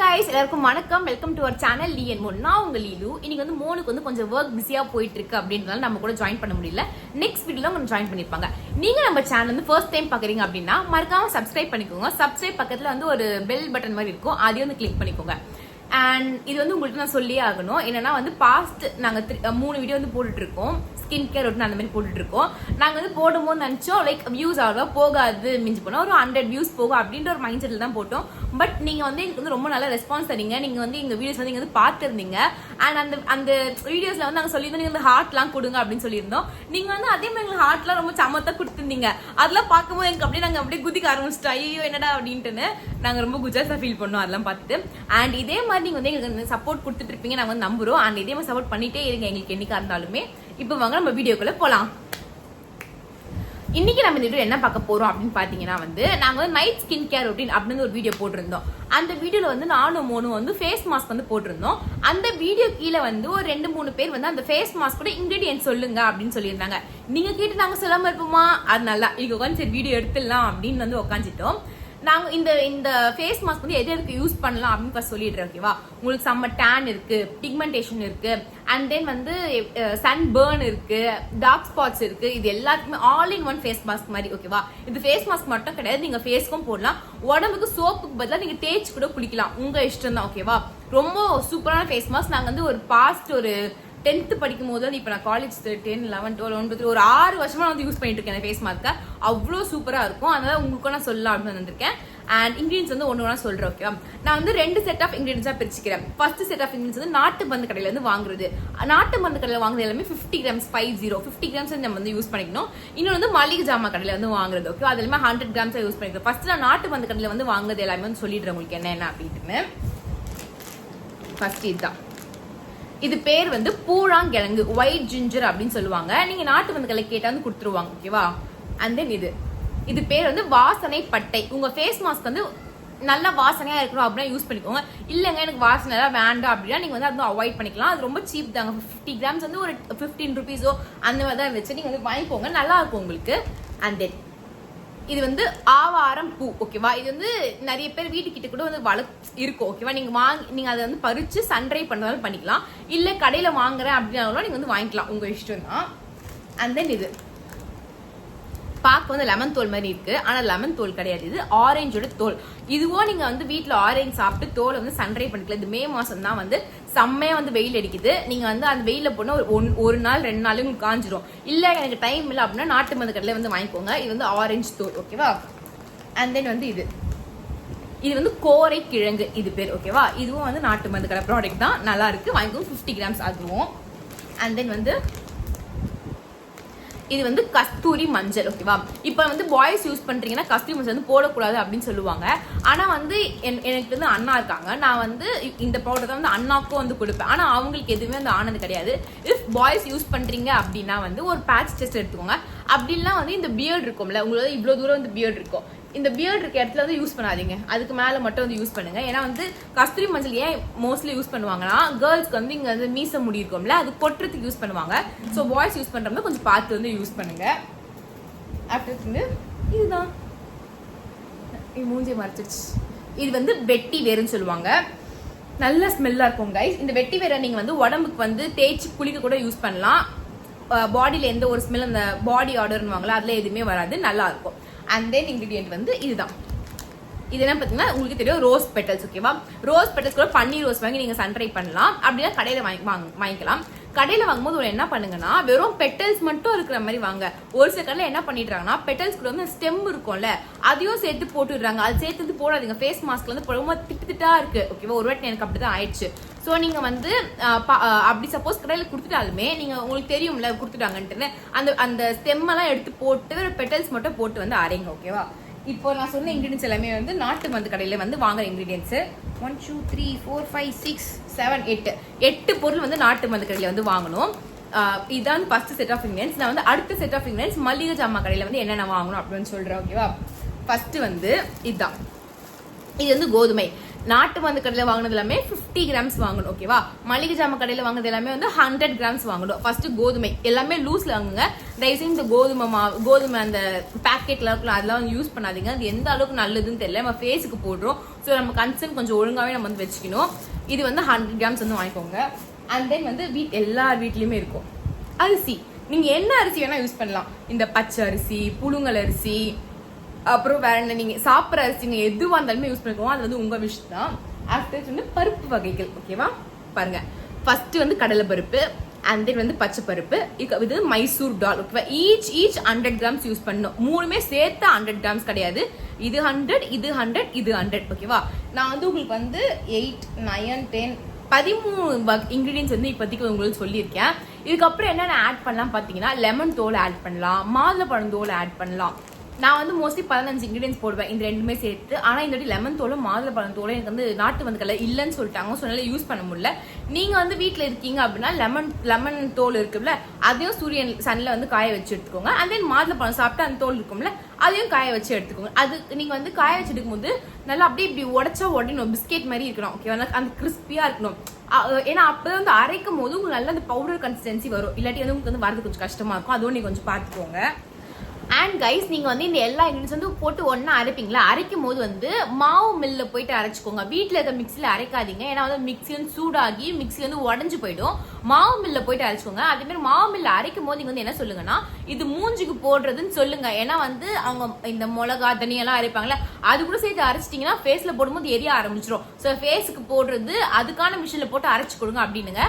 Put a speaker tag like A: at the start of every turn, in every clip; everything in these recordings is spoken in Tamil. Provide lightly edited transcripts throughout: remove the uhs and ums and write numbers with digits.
A: गाइस எல்லாருக்கும் வணக்கம் welcome to our channel Lee and Mon. நான் உங்க லீலு. இன்னைக்கு வந்து மோனுக்கு வந்து கொஞ்சம் ஒர்க் பிஸியா போயிட்டு இருக்கு அப்படின்றதால நம்ம கூட ஜாயின் பண்ண முடியல. நெக்ஸ்ட் வீடியோல கொஞ்சம் ஜாயின் பண்ணிருப்பாங்க. நீங்க நம்ம சேனல் வந்து ஃபர்ஸ்ட் டைம் பாக்குறீங்க அப்படின்னா மறக்காம சப்ஸ்கிரைப் பண்ணிக்கோங்க. சப்ஸ்கிரைப் பக்கத்துல வந்து ஒரு பெல் பட்டன் மாதிரி இருக்கும், அதையும் வந்து கிளிக் பண்ணிக்கோங்க. அண்ட் இது வந்து உங்களுக்கு நான் சொல்லியே ஆகணும். என்னன்னா வந்து பாஸ்ட் நாங்க 3 வீடியோ வந்து போட்டுட்டு இருக்கோம். ஸ்கின் கேர் ரொட்டீன் அந்த மாதிரி போட்டுட்டு இருக்கோம். நாங்க வந்து போடும்போது நினைச்சோம் லைக் வியூஸ் ஆக போகாது, மிஞ்சி போனா ஒரு 100 வியூஸ் போகும் அப்படின்ற ஒரு மைண்ட் செட்ல தான் போட்டோம். பட் நீங்க வந்து எனக்கு வந்து ரொம்ப நல்ல ரெஸ்பான்ஸ் தரீங்க. நீங்க வந்து எங்க வீடியோஸ் வந்து நீங்க வந்து பார்த்திருந்தீங்க. அண்ட் அந்த வீடியோஸ்ல வந்து நாங்க சொல்லியிருந்தோம் நீங்க வந்து ஹார்ட்லாம் கொடுங்க அப்படின்னு சொல்லியிருந்தோம். நீங்க வந்து அதே மாதிரி எங்களுக்கு ஹார்ட்லாம் ரொம்ப சமத்தா கொடுத்துருந்தீங்க. அதெல்லாம் பார்க்கும்போது எனக்கு அப்படியே நாங்க அப்படியே குதிக்க ஆரம்பிச்சிட்டோம். ஐயோ என்னடா அப்படின்ட்டுன்னு நாங்க ரொம்ப குஜாஸா ஃபீல் பண்ணோம் அதெல்லாம் பார்த்துட்டு. அண்ட் இதே மாதிரி நீங்க வந்து எங்களுக்கு சப்போர்ட் கொடுத்துட்டு இருப்பீங்க நாங்க வந்து நம்புறோம். அண்ட் இதே மாதிரி சப்போர்ட் பண்ணிட்டே இருங்க எங்களுக்கு என்னைக்கா இருந்தாலுமே. இப்போ வாங்க நம்ம வீடியோக்குள்ள போலாம். இன்னைக்கு நம்ம இந்த வீடியோ என்ன பார்க்க போறோம் அப்படின்னு பாத்தீங்கன்னா வந்து நாங்க வந்து நைட் ஸ்கின் கேர் ரொட்டீன் அப்படின்னு ஒரு வீடியோ போட்டிருந்தோம். அந்த வீடியோல வந்து நானும் மோனும் வந்து ஃபேஸ் மாஸ்க் வந்து போட்டிருந்தோம். அந்த வீடியோ கீழே வந்து ஒரு 2-3 பேர் வந்து அந்த ஃபேஸ் மாஸ்க் கூட இன்கிரீடியன்ட் சொல்லுங்க அப்படின்னு சொல்லியிருந்தாங்க. நீங்க கேட்டு நாங்க சொல்லாம இருப்போமா? அது நல்லா இது உட்காந்து சரி வீடியோ எடுத்துடலாம் அப்படின்னு வந்து உட்காந்துட்டோம். நாங்க இந்த ஃபேஸ் மாஸ்க் வந்து எதுக்கு யூஸ் பண்ணலாம் அப்படின்னு ஃபர்ஸ்ட் சொல்லிடுறேன். ஓகேவா, உங்களுக்கு செம்ம டேன் இருக்கு, பிக்மெண்டேஷன் இருக்கு, அண்ட் தென் வந்து சன் பர்ன் இருக்கு, டார்க் ஸ்பாட்ஸ் இருக்கு. இது எல்லாத்துக்குமே all in one face mask மாதிரி. ஓகேவா, இது ஃபேஸ் மாஸ்க் மட்டும் கிடையாது, நீங்க ஃபேஸ்க்கும் போடலாம். உடம்புக்கு சோப்புக்கு பதிலாக நீங்க தேய்ச்சி கூட குளிக்கலாம், உங்க இஷ்டம் தான். ஓகேவா, ரொம்ப சூப்பரான ஃபேஸ் மாஸ்க். நாங்க வந்து ஒரு பாஸ்ட் ஒரு 10th படிக்கும் போது இப்போ நான் காலேஜ் 10, 11, 12, 9 ஒரு 6 வருஷமா வந்து யூஸ் பண்ணிட்டு இருக்கேன் ஃபேஸ் மாஸ்க்கை. அவ்வளோ சூப்பரா இருக்கும். அதனால உங்களுக்கு நான் சொல்லலாம் அப்படின்னு வந்திருக்கேன். அண்ட் இன்கிரீடியன்ஸ் வந்து ஒன்று சொல்றேன். ஓகேவா, நான் வந்து 2 செட் ஆஃப் இன்கிரீடியன்ஸா பிரிச்சுக்கிறேன். ஃபர்ஸ்ட் செட் ஆஃப் இன்கிரீடியன்ஸ் வந்து நாட்டு மருந்து கடையில வந்து வாங்குறது. நாட்டு மருந்து கடையில் வாங்குறது எல்லாமே 50 கிராம்ஸ் 50 கிராம்ஸ் நம்ம வந்து யூஸ் பண்ணிக்கணும். இன்னொன்று வந்து மளிகை ஜாமா கடையில வந்து வாங்குறது. ஓகே, அது எல்லாமே 100 கிராம்ஸா யூஸ் பண்ணிக்கிறேன். ஃபர்ஸ்ட் நான் நாட்டு மருந்து கடையில வந்து வாங்குறது எல்லாமே வந்து சொல்லிடுறேன் உங்களுக்கு என்ன அப்படின்னு. ஃபர்ஸ்ட் இதுதான். இது பேர் வந்து பூழாங்கிழங்கு, ஒயிட் ஜிஞ்சர் அப்படின்னு சொல்லுவாங்க. நீங்க நாட்டு மருந்துகளை கேட்டா வந்து கொடுத்துருவாங்க. ஓகேவா, அண்ட் தென் இது பேர் வந்து வாசனை பட்டை. உங்க ஃபேஸ் மாஸ்க் வந்து நல்ல வாசனையா இருக்கணும் அப்படின்னா யூஸ் பண்ணிக்கோங்க. இல்லைங்க எனக்கு வாசனை எல்லாம் வேண்டாம் அப்படின்னா நீங்க வந்து அதை அவாய்ட் பண்ணிக்கலாம். அது ரொம்ப சீப் தாங்க. 50 கிராம்ஸ் வந்து ஒரு 15 ருபீஸோ அந்த மாதிரி தான் வச்சு நீங்க வந்து வாங்கிக்கோங்க, நல்லா இருக்கும் உங்களுக்கு. அண்ட் தென் இது வந்து ஆவாரம் பூ. ஓகேவா, இது வந்து நிறைய பேர் வீட்டுக்கிட்ட கூட வந்து இருக்கும். ஓகேவா, நீங்க அதை வந்து பறிச்சு சன்ட்ரை பண்ணாலும் பண்ணிக்கலாம். இல்ல கடையில வாங்குறேன் அப்படின்னாலும் நீங்க வந்து வாங்கிக்கலாம், உங்க இஷ்டம் தான். அண்ட் தென் இது பார்க்க வந்து லெமன் தோல் மாதிரி இருக்கு, ஆனா லெமன் தோல் கிடையாது, இது ஆரஞ்சோட தோல். இதுவும் நீங்க வந்து வீட்டுல ஆரஞ்சு சாப்பிட்டு தோலை வந்து சன்ட்ரை பண்ணிக்கலாம். இது மே மாசம் தான் வந்து செம்மையா வந்து வெயில் அடிக்குது. நீங்க வந்து அந்த வெயில போனா ஒரு நாள் 2 நாள் உங்களுக்கு காஞ்சிரும். இல்ல எனக்கு டைம் இல்லை அப்படின்னா நாட்டு மருந்து கடையில வந்து வாங்கிக்கோங்க. இது வந்து ஆரஞ்சு தோல். ஓகேவா, அண்ட் தென் வந்து இது வந்து கோரை கிழங்கு இது பேர். ஓகேவா, இதுவும் வந்து நாட்டு மருந்து கடை ப்ராடக்ட் தான், நல்லா இருக்கு, வாங்கிக்கோங்க. 50 கிராம்ஸ் அதுவும். அண்ட் தென் வந்து இது வந்து கஸ்தூரி மஞ்சள். ஓகேவா, இப்போ வந்து பாய்ஸ் யூஸ் பண்றீங்கன்னா கஸ்தூரி மஞ்சள் வந்து போடக்கூடாது அப்படின்னு சொல்லுவாங்க. ஆனா வந்து எனக்கு வந்து அண்ணா இருக்காங்க, நான் வந்து இந்த பவுடர் தான் வந்து அண்ணாக்கும் வந்து கொடுப்பேன். ஆனா அவங்களுக்கு எதுவுமே வந்து ஆனது கிடையாது. இஃப் பாய்ஸ் யூஸ் பண்றீங்க அப்படின்னா வந்து ஒரு பேட்ச் டெஸ்ட் எடுத்துக்கோங்க. அப்படின்லாம் வந்து இந்த பியர்ட் இருக்கும்ல, உங்களுக்கு இவ்வளவு தூரம் வந்து பியர்ட் இருக்கும், இந்த பியர்ட் இருக்க இடத்துல வந்து யூஸ் பண்ணாதீங்க, அதுக்கு மேல மட்டும் வந்து யூஸ் பண்ணுங்க. ஏன்னா வந்து கஸ்தூரி மஞ்சள் ஏன் மோஸ்ட்லி யூஸ் பண்ணுவாங்கன்னா கேர்ள்ஸ்க்கு வந்து இங்க வந்து மீச முடி இருக்கும்ல, அது கொட்டுறதுக்கு யூஸ் பண்ணுவாங்க. ஸோ பாய்ஸ் யூஸ் பண்றவங்க கொஞ்சம் பார்த்து வந்து யூஸ் பண்ணுங்க. ஆஃப்டர் வந்து இதுதான், இது மூஞ்சி மறைச்சிருச்சு. இது வந்து வெட்டி வேறுன்னு சொல்லுவாங்க, நல்ல ஸ்மெல்லா இருக்கும் கைஸ். இந்த வெட்டி வேரை நீங்க வந்து உடம்புக்கு வந்து தேய்ச்சி குளிக்க கூட யூஸ் பண்ணலாம். பாடியில எந்த ஒரு ஸ்மெல், அந்த பாடி ஆர்டர்னு வாங்கலாம், அதுல எதுவுமே வராது, நல்லா இருக்கும். அண்ட் தென் இன்கிரீடியன்ட் வந்து இதுதான். இது என்ன பார்த்தீங்கன்னா உங்களுக்கு தெரியும், ரோஸ் பெட்டல்ஸ். ஓகேவா, ரோஸ் பெட்டல்ஸ் கூட பன்னீர் ரோஸ் வாங்கி நீங்க சன்ட்ரை பண்ணலாம். அப்படின்னா கடையில வாங்கிக்கலாம். கடையில வாங்கும்போது ஒரு என்ன பண்ணுங்கன்னா வெறும் பெட்டல்ஸ் மட்டும் இருக்கிற மாதிரி வாங்க. ஒரு சில கடையில என்ன பண்ணிடுறாங்கன்னா பெட்டல்ஸ் கூட வந்து ஸ்டெம் இருக்கும்ல, அதையும் சேர்த்து போட்டுடுறாங்க. அது சேர்த்து வந்து போடாதீங்க. ஃபேஸ் மாஸ்க்ல வந்து ரொம்ப திட்டா இருக்கு. ஓகேவா, ஒரு வாட்டி எனக்கு அப்படிதான் ஆயிடுச்சு. ஸோ நீங்க வந்து அப்படி சப்போஸ் கடையில் கொடுத்துட்டாலுமே நீங்க உங்களுக்கு தெரியும்ல கொடுத்துட்டாங்கன்ட்டு அந்த ஸ்டெம்மெல்லாம் எடுத்து போட்டு பெட்டல்ஸ் மட்டும் போட்டு வந்து அரைங்க. ஓகேவா, இப்போ நான் சொன்ன இன்கிரீடியன்ஸ் எல்லாமே வந்து நாட்டு மருந்து கடையில வந்து வாங்குற இன்கிரீடியன்ஸ். 1 2 3 4 5 6 7 8 பொருள் வந்து நாட்டு மருந்து கடையில வந்து வாங்கணும். இதான் ஃபர்ஸ்ட் செட் ஆஃப் இன்கிரீடியன்ஸ். நான் வந்து அடுத்த செட் ஆஃப் இன்கிரீடியன்ஸ் மளிகை ஜாமா கடையில வந்து என்னென்ன வாங்கணும் அப்படின்னு சொல்றேன். ஓகேவா, ஃபர்ஸ்ட் வந்து இதுதான். இது வந்து கோதுமை. நாட்டு மருந்து கடையில வாங்கினது எல்லாமே 50 கிராம்ஸ் வாங்கணும். ஓகேவா, மளிகை ஜாம கடையில வாங்குறது எல்லாமே வந்து 100 கிராம்ஸ் வாங்கணும். ஃபர்ஸ்ட் கோதுமை எல்லாமே லூஸ்ல வாங்குங்க. தயவுசெய்து இந்த கோதுமை அந்த பேக்கெட்ல இருக்கலாம் அதெல்லாம் யூஸ் பண்ணாதீங்க. அது எந்த அளவுக்கு நல்லதுன்னு தெரியல, நம்ம ஃபேஸுக்கு போடுறோம். ஸோ ஸோ நம்ம கன்சர்ன் கொஞ்சம் ஒழுங்காகவே நம்ம வந்து வச்சுக்கணும். இது வந்து 100 கிராம்ஸ் வந்து வாங்கிக்கோங்க. அண்ட் தென் வந்து எல்லார் வீட்லேயுமே இருக்கும் அரிசி. நீங்கள் என்ன அரிசி வேணால் யூஸ் பண்ணலாம். இந்த பச்சை அரிசி, புழுங்கல் அரிசி, அப்புறம் வேற என்ன நீங்கள் சாப்பிட்ற அரிசிங்க எதுவாக இருந்தாலுமே யூஸ் பண்ணிக்கோங்க. அது வந்து உங்கள் விஷயம் தான். ஆஃப்டர் வந்து பருப்பு வகைகள் ஓகேவா பாருங்க. ஃபர்ஸ்ட் வந்து கடலை பருப்பு, அண்ட் தென் வந்து பச்சை பருப்பு, இது மைசூர் டால் ஓகேவா. ஈச் 100 கிராம்ஸ் யூஸ் பண்ணணும். மூணுமே சேர்த்து 100 கிராம்ஸ் கிடையாது. இது 100, இது 100, இது 100 ஓகேவா. நான் வந்து உங்களுக்கு வந்து 8, 9, 10, 13 இன்கிரீடியன்ஸ் வந்து இப்போதைக்கு உங்களுக்கு சொல்லியிருக்கேன். இதுக்கப்புறம் என்னென்ன ஆட் பண்ணலாம் பார்த்தீங்கன்னா, லெமன் தோல் ஆட் பண்ணலாம், மாதுளப்பழம் தோல் ஆட் பண்ணலாம். நான் வந்து மோஸ்ட்லி 15 இன்கிரீடியன்ஸ் போடுவேன் இந்த ரெண்டுமே சேர்த்து. ஆனால் இந்த லெமன் தோலும் மாதுளப்பழம் தோலும் எனக்கு வந்து நாட்டு வந்து கலர் இல்லைன்னு சொல்லிட்டாங்க. ஸோ அதனால யூஸ் பண்ண முடியல. நீங்கள் வந்து வீட்டில் இருக்கீங்க அப்படின்னா லெமன் தோல் இருக்குல்ல, அதையும் சூரியன் சன்னில் வந்து காய வச்சு எடுத்துக்கோங்க. அண்ட் தென் மாதுளப்பழம் சாப்பிட்டு அந்த தோல் இருக்கும்ல, அதையும் காய வச்சு எடுத்துக்கோங்க. அது நீங்கள் வந்து காய வச்சு எடுக்கும்போது நல்லா அப்படியே இப்படி உடச்சா உடனே பிஸ்கெட் மாதிரி இருக்கணும் ஓகேவா. அந்த கிறிஸ்பியாக இருக்கணும். ஏன்னா அப்போதான் வந்து அரைக்கும் போது உங்களுக்கு நல்லா அந்த பவுடர் கன்சிஸ்டன்சி வரும். இல்லாட்டி வந்து உங்களுக்கு வந்து வரது கொஞ்சம் கஷ்டமாக இருக்கும். அதுவும் நீங்கள் கொஞ்சம் பார்த்துக்கோங்க. அண்ட் கைஸ், நீங்கள் வந்து இந்த எல்லா இன்கிரீடியன்ஸ் வந்து போட்டு ஒன்றா அரைப்பீங்களா, அரைக்கும் போது வந்து மாவு மில்ல போயிட்டு அரைச்சிக்கோங்க. வீட்டில் இருக்க மிக்சியில் அரைக்காதீங்க. ஏன்னா வந்து மிக்சி வந்து சூடாகி மிக்சி வந்து உடஞ்சு போயிடும். மாவு மில்ல போயிட்டு அரைச்சிக்கோங்க. அதே மாதிரி மாவு மில்ல அரைக்கும் போது நீங்கள் வந்து என்ன சொல்லுங்கன்னா, இது மூஞ்சிக்கு போடுறதுன்னு சொல்லுங்க. ஏன்னா வந்து அவங்க இந்த மிளகா தனியெல்லாம் அரைப்பாங்களே, அது கூட சேர்த்து அரைச்சிட்டிங்கன்னா ஃபேஸில் போடும்போது எரிய ஆரம்பிச்சிடும். ஸோ ஃபேஸுக்கு போடுறது அதுக்கான மிஷினில் போட்டு அரைச்சி கொடுங்க அப்படின்னுங்க.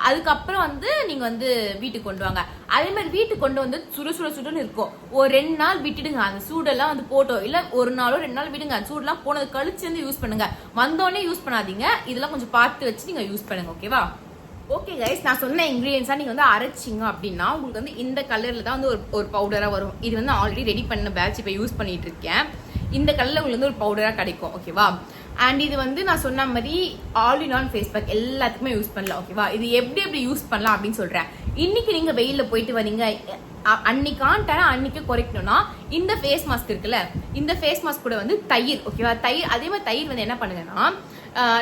A: அதுக்கப்புறம் வந்து நீங்க வந்து வீட்டுக்கு கொண்டு வாங்க. அதே மாதிரி வீட்டுக்கு கொண்டு வந்து சுடுன்னு இருக்கும். ஒரு 2 நாள் விட்டுடுங்க. அந்த சூடெல்லாம் வந்து போட்டோம் இல்ல, 1 நாளோ 2 நாள் விடுங்க. அந்த சூடெல்லாம் போனது கழிச்சு வந்து யூஸ் பண்ணுங்க. வந்தோடனே யூஸ் பண்ணாதீங்க. இதெல்லாம் கொஞ்சம் பார்த்து வச்சு நீங்க யூஸ் பண்ணுங்க ஓகேவா. ஓகே கைஸ், நான் சொன்ன இன்கிரீடியன்ஸா நீங்க வந்து அரைச்சிங்க அப்படின்னா உங்களுக்கு வந்து இந்த கலர்ல தான் வந்து ஒரு பவுடரா வரும். இது வந்து ஆல்ரெடி ரெடி பண்ண பேட்ச் இப்போ யூஸ் பண்ணிட்டு இருக்கேன். இந்த கலர்ல உங்களுக்கு வந்து ஒரு பவுடரா கிடைக்கும் ஓகேவா. அண்ட் இது வந்து நான் சொன்ன மாதிரி all in all face pack எல்லாத்துக்குமே யூஸ் பண்ணலாம் ஓகேவா. இது எப்படி யூஸ் பண்ணலாம் அப்படின்னு சொல்றேன். இன்னைக்கு நீங்க வெயில போயிட்டு வரீங்க, அன்னைக்கான்ட்டான அன்னைக்கு குறைக்கணும்னா இந்த ஃபேஸ் மாஸ்க் இருக்குல்ல, இந்த ஃபேஸ் மாஸ்க் கூட வந்து தயிர் ஓகேவா. தயிர் அதே மாதிரி தயிர் வந்து என்ன பண்ணுங்கன்னா,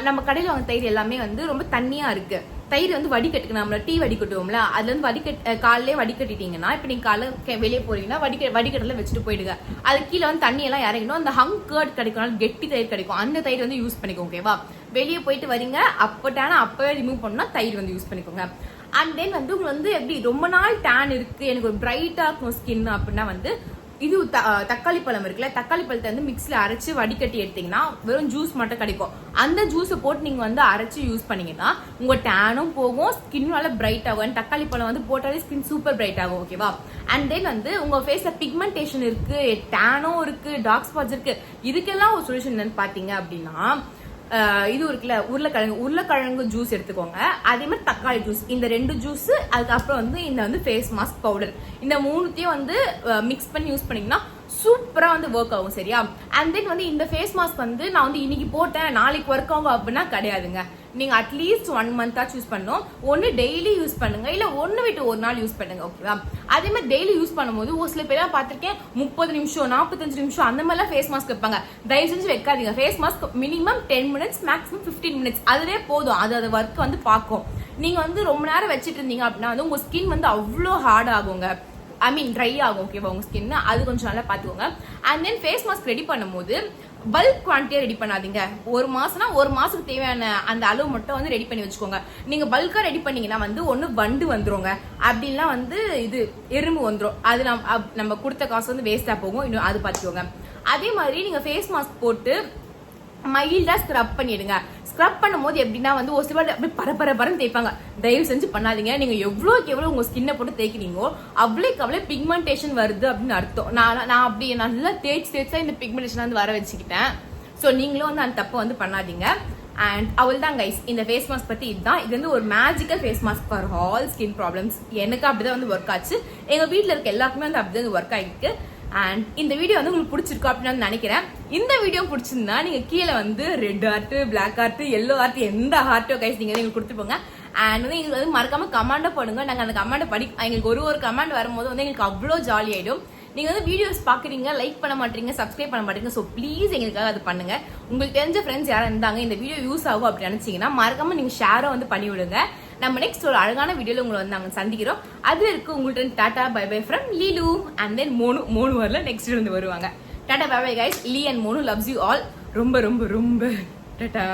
A: நம்ம கடையில் வாங்க தயிர் எல்லாமே வந்து ரொம்ப தண்ணியா இருக்கு. தயிர் வந்து வடிகட்டுக்கு நம்மள டீ வடிகட்டுவோம்ல, அதுல வந்து காலையிலே வடிகட்டிட்டீங்கன்னா, இப்போ நீங்க காலைல வெளியே போறீங்கன்னா வடிகட்டில வச்சுட்டு போயிடுங்க. அது கீழே வந்து தண்ணி எல்லாம் இறங்கணும். அந்த ஹங் கர்ட் கிடைக்கும், கெட்டி தயிர் கிடைக்கும். அந்த தயிர் வந்து யூஸ் பண்ணிக்கோங்க ஓகேவா. வெளியே போயிட்டு வரீங்க அப்பவே ரிமூவ் பண்ணா தயிர் வந்து யூஸ் பண்ணிக்கோங்க. அண்ட் தென் வந்து உங்களுக்கு வந்து எப்படி ரொம்ப நாள் டேன் இருக்கு, எனக்கு ஒரு பிரைட்டா இருக்கும் ஸ்கின் அப்படின்னா வந்து இது தக்காளி பழம் இருக்குல்ல, தக்காளி பழத்தை வந்து மிக்ஸில் அரைச்சு வடிகட்டி எடுத்தீங்கன்னா வெறும் ஜூஸ் மட்டும் கிடைக்கும். அந்த ஜூஸை போட்டு நீங்க வந்து அரைச்சு யூஸ் பண்ணீங்கன்னா உங்க டேனும் போகும், ஸ்கின் நல்லா பிரைட் ஆகும். தக்காளி பழம் வந்து போட்டாலே ஸ்கின் சூப்பர் பிரைட் ஆகும் ஓகேவா. அண்ட் தென் வந்து உங்க ஃபேஸ்ல பிக்மெண்டேஷன் இருக்கு, டேனும் இருக்கு, டார்க் ஸ்பாட்ஸ் இருக்கு, இதுக்கெல்லாம் ஒரு சொல்யூஷன் என்னன்னு பாத்தீங்க அப்படின்னா, இது இருக்குல்ல உருளைக்கிழங்கு ஜூஸ் எடுத்துக்கோங்க. அதே மாதிரி தக்காளி ஜூஸ், இந்த 2 ஜூஸ், அதுக்கப்புறம் வந்து இந்த வந்து ஃபேஸ் மாஸ்க் பவுடர், இந்த 3த்தையும் வந்து மிக்ஸ் பண்ணி யூஸ் பண்ணீங்கன்னா சூப்பரா வந்து ஒர்க் ஆகும் சரியா. அண்ட் தென் வந்து இந்த ஃபேஸ் மாஸ்க் வந்து நான் வந்து இன்னைக்கு போட்டேன் நாளைக்கு ஒர்க் ஆகும் அப்படின்னா கிடையாதுங்க. நீங்க அட்லீஸ்ட் 1 மந்த்தா யூஸ் பண்ணணும். ஒன்னு டெய்லி யூஸ் பண்ணுங்க, இல்ல ஒன்னு விட்டு ஒரு நாள் யூஸ் பண்ணுங்க ஓகேவா. அதே மாதிரி டெய்லி யூஸ் பண்ணும்போது ஒரு சில பேர் பார்த்திருக்கேன் 30 நிமிஷம் 45 நிமிஷம் அந்த மாதிரிலாம் ஃபேஸ் மாஸ்க் வைப்பாங்க. தயவு செஞ்சு வைக்காதீங்க. Face mask minimum 10 minutes, maximum 15 minutes, அதுவே போதும். அது ஒர்க் வந்து பார்க்கும். நீங்க வந்து ரொம்ப நேரம் வச்சுட்டு இருந்தீங்க அப்படின்னா வந்து உங்க ஸ்கின் வந்து அவ்வளோ ஹார்ட் ஆகுங்க, ட்ரை ஆகும் ஓகேவா உங்க ஸ்கின். அது கொஞ்சம் நல்லா பார்த்துக்கோங்க. And then face mask ready பண்ணும்போது பல்க் குவான்டிட்டியா ரெடி பண்ணாதீங்க. ஒரு மாசத்துக்கு தேவையான அந்த அளவு மட்டும் வந்து ரெடி பண்ணி வச்சுக்கோங்க. நீங்க பல்கா ரெடி பண்ணீங்கன்னா வந்து ஒண்ணு வண்டு வந்துருங்க, அப்படின்னா வந்து இது எறும்பு வந்துடும். அது நம்ம கொடுத்த காசு வந்து வேஸ்டா போகும். இன்னும் அது பார்த்துக்கோங்க. அதே மாதிரி நீங்க ஃபேஸ் மாஸ்க் போட்டு மைல்டா ஸ்க்ரப் பண்ணிடுங்க. ஸ்க்ரப் பண்ணும்போது எப்படின்னா வந்து ஒரு சில அப்படியே பரபரன்னு தேய்ப்பாங்க. தயவு செஞ்சு பண்ணாதீங்க. நீங்க எவ்வளோக்கு எவ்வளோ உங்க ஸ்கின்னை போட்டு தேய்க்கிறீங்களோ அவ்வளோக்கு பிக்மெண்டேஷன் வருது அப்படின்னு அர்த்தம். நான் அப்படி நல்லா தேய்ச்சா இந்த பிக்மெண்டேஷன் வந்து வர வச்சுக்கிட்டேன். ஸோ நீங்களும் வந்து அந்த தப்பை வந்து பண்ணாதீங்க. அண்ட் அவள் தான் கைஸ், இந்த ஃபேஸ் மாஸ்க் பத்தி இதுதான். இது வந்து ஒரு magical face mask for all skin problems. எனக்கு அப்படிதான் வந்து ஒர்க் ஆச்சு. எங்க வீட்டில் இருக்க எல்லாருக்குமே வந்து அப்படிதான் ஒர்க் ஆகிருக்கு. அண்ட் இந்த வீடியோ வந்து உங்களுக்கு பிடிச்சிருக்கும் அப்படின்னு நினைக்கிறேன். இந்த வீடியோ பிடிச்சிருந்தா நீங்க கீழே வந்து red heart, black heart, yellow heart, எந்த ஹார்ட்டோ கைஸ் நீங்க எங்களுக்கு கொடுத்துருப்போங்க. அண்ட் வந்து எங்களுக்கு வந்து மறக்காம கமெண்டை போடுங்க. நாங்கள் அந்த கமெண்டை எங்களுக்கு ஒரு கமெண்ட் வரும்போது வந்து எங்களுக்கு அவ்வளோ ஜாலி ஆயிடும். நீங்க வந்து வீடியோஸ் பாக்குறீங்க, லைக் பண்ண மாட்டீங்க, சப்ஸ்கிரைப் பண்ண மாட்டீங்க. ஸோ ப்ளீஸ் எங்களுக்காக அது பண்ணுங்க. உங்களுக்கு தெரிஞ்ச ஃப்ரெண்ட்ஸ் யாரும் இருந்தாங்க இந்த வீடியோ யூஸ் ஆகும் அப்படின்னு நினைச்சீங்கன்னா மறக்காம நீங்க ஷேரும் வந்து பண்ணி விடுங்க. நம்ம நெக்ஸ்ட் ஒரு அழகான வீடியோல உங்களை வந்து நாங்கள் சந்திக்கிறோம். அது இருக்கு உங்கள்கிட்ட tata bye bye from Leelu. And then Monu வரல நெக்ஸ்ட் வந்து வருவாங்க. Tata bye bye guys. Lee and Monu loves you all. ரொம்ப ரொம்ப ரொம்ப டாடா.